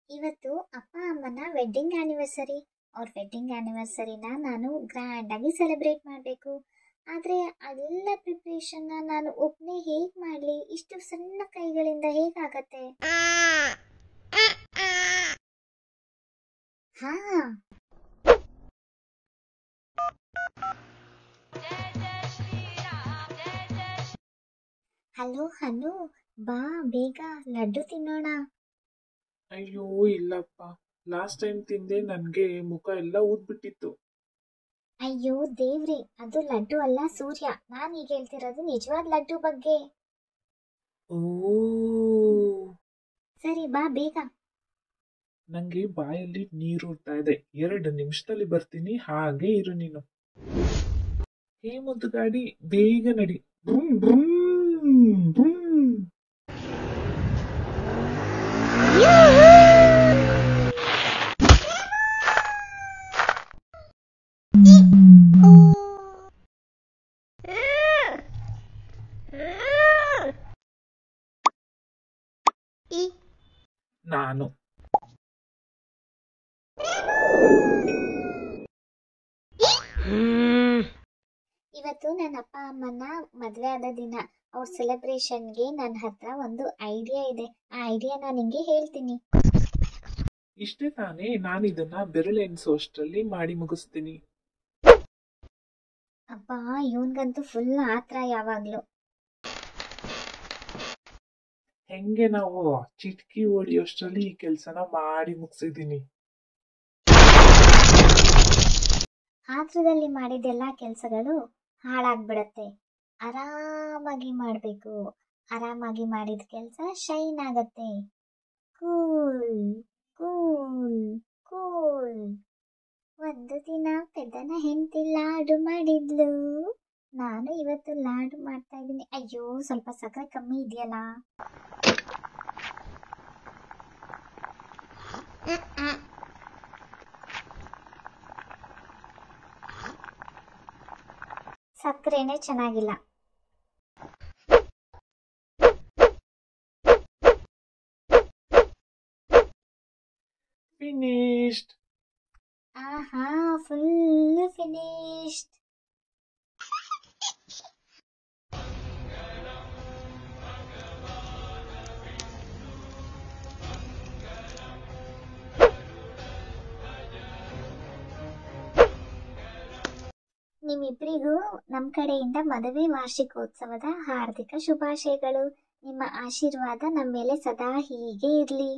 ಇವತ್ತು ಅಪ್ಪ ಅಮ್ಮನ ವೆಡ್ಡಿಂಗ್ ಆನಿವರ್ಸರಿ. ಅವ್ರ ವೆಡ್ಡಿಂಗ್ ಆನಿವರ್ಸರಿನ ನಾನು ಗ್ರ್ಯಾಂಡ್ ಆಗಿ ಸೆಲೆಬ್ರೇಟ್ ಮಾಡಬೇಕು. ಆದರೆ ಅದೆಲ್ಲ ಪ್ರಿಪ್ರೇಷನ್ನ ನಾನು ಒಬ್ಬನೇ ಹೇಗೆ ಮಾಡಲಿ? ಇಷ್ಟು ಸಣ್ಣ ಕೈಗಳಿಂದ ಹೇಗಾಗತ್ತೆ? ಹಾ, ಹಲೋ ಹನು, ಬಾ ಬೇಗ ಲಡ್ಡು ತಿನ್ನೋಣ. ಅಯ್ಯೋ ಇಲ್ಲಪ್ಪ, ಲಾಸ್ಟ್ ಟೈಮ್ ತಿಂದೆ, ನನ್ಗೆ ಮುಖ ಎಲ್ಲ ಊದ್ಬಿಟ್ಟಿತ್ತು. ಅಯ್ಯೋ ದೇವ್ರಿ, ಅದು ಲಡ್ಡು ಅಲ್ಲ ಸೂರ್ಯ. ನಾನು ಈಗ ಹೇಳ್ತಿರೋದು ನಿಜವಾದ ಲಡ್ಡು ಬಗ್ಗೆ. ಓ, ಸರಿ ಬಾ ಬೇಗ. ನಂಗೆ ಬಾಯಲ್ಲಿ ನೀರು ಉಡ್ತಾ ಇದೆ. 2 ನಿಮಿಷದಲ್ಲಿ ಬರ್ತೀನಿ, ಹಾಗೆ ಇರು ನೀನು. ಹೇ ಮುದ್ದು ಗಾಡಿ, ಬೇಗ ನಡಿ. Broom broom broom. ನಾನು ಇವತ್ತು ನನ್ನ ಅಪ್ಪ ಅಮ್ಮನ ಮದುವೆ ಆದ ದಿನ. ಅವ್ರ ಸೆಲೆಬ್ರೇಷನ್ಗೆ ನನ್ನ ಹತ್ರ ಒಂದು ಐಡಿಯಾ ಇದೆ. ಆ ಐಡಿಯಾ ನಾನು ನಿಂಗೆ ಹೇಳ್ತೀನಿ. ಇಷ್ಟೇ ತಾನೇ, ನಾನಿದನ್ನ ಬೆರಳೆಣಿಸುವಷ್ಟರಲ್ಲಿ ಮಾಡಿ ಮುಗಿಸ್ತೀನಿ. ಅಪ್ಪ, ಇವನ್ಗಂತೂ ಫುಲ್ ಆತ್ರ ಯಾವಾಗ್ಲೂ. ಹೆಂಗೆ ನಾವು ಚಿಟ್ಕಿ ಹೊಡಿಯೋಷ್ಟರಲ್ಲಿ ಈ ಕೆಲ್ಸನ ಮಾಡಿ ಮುಗಿಸಿದೀನಿ. ಆತ್ರದಲ್ಲಿ ಮಾಡಿದೆಲ್ಲ ಕೆಲಸಗಳು ಹಾಳಾಗ್ಬಿಡತ್ತೆ. ಆರಾಮಾಗಿ ಮಾಡಬೇಕು. ಆರಾಮಾಗಿ ಮಾಡಿದ ಕೆಲಸ ಶೈನ್ ಆಗತ್ತೆ. Cool cool cool. ಒಂದು ದಿನ ಪೆದ್ದನ ಹೆಂಡತಿ ಲಾಡು ಮಾಡಿದ್ಲು. ನಾನು ಇವತ್ತು ಲಾಡು ಮಾಡ್ತಾ ಇದ್ದೀನಿ. ಅಯ್ಯೋ, ಸ್ವಲ್ಪ ಸಕ್ಕರೆ ಕಮ್ಮಿ ಇದೆಯಲ್ಲ. ಸಕ್ಕರೆನೇ ಚೆನ್ನಾಗಿಲ್ಲ. ಫಿನಿಶ್ಡ್. ಆಹಾ, ಫುಲ್ ಫಿನಿಶ್ಡ್. ನಿಮ್ಮಿಬ್ಬರಿಗೂ ನಮ್ಮ ಕಡೆಯಿಂದ ಮದುವೆ ವಾರ್ಷಿಕೋತ್ಸವದ ಹಾರ್ದಿಕ ಶುಭಾಶಯಗಳು. ನಿಮ್ಮ ಆಶೀರ್ವಾದ ನಮ್ಮ ಮೇಲೆ ಸದಾ ಹೀಗೆ ಇರಲಿ.